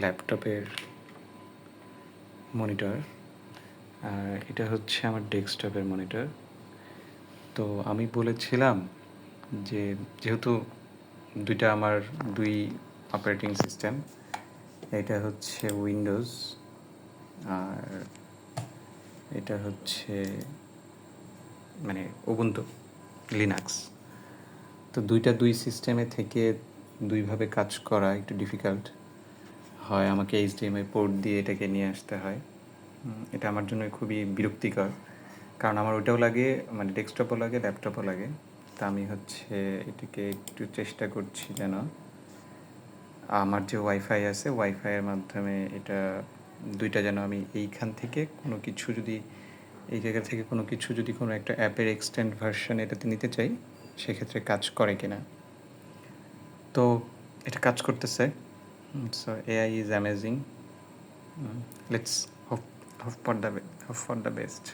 ল্যাপটপের মনিটর, আর এটা হচ্ছে আমার ডেস্কটপের মনিটর। তো আমি বলেছিলাম যে যেহেতু দুইটা আমার দুই অপারেটিং সিস্টেম, এটা হচ্ছে উইন্ডোজ আর এটা হচ্ছে মানে উবুন্টু লিনাক্স। তো দুই সিস্টেমে থেকে দুইভাবে কাজ করা একটু ডিফিকাল্ট হয়। আমাকে এইচডিএমআই পোর্ট দিয়ে এটাকে নিয়ে আসতে হয়। এটা আমার জন্য খুবই বিরক্তিকর, কারণ আমার ওটাও লাগে, মানে ডেস্কটপও লাগে, ল্যাপটপও লাগে। তা আমি হচ্ছে এটাকে একটু চেষ্টা করছি যেন আমার যে ওয়াইফাই আছে, ওয়াইফাইয়ের মাধ্যমে এটা দুইটা যেন আমি এইখান থেকে কোনো কিছু যদি এই জায়গা থেকে কোনো কিছু যদি কোনো একটা অ্যাপের এক্সটেন্ড ভার্সন এটাতে নিতে চাই, সেক্ষেত্রে কাজ করে কিনা। তো এটা কাজ করতেছে। So AI is amazing. Let's hope for the best.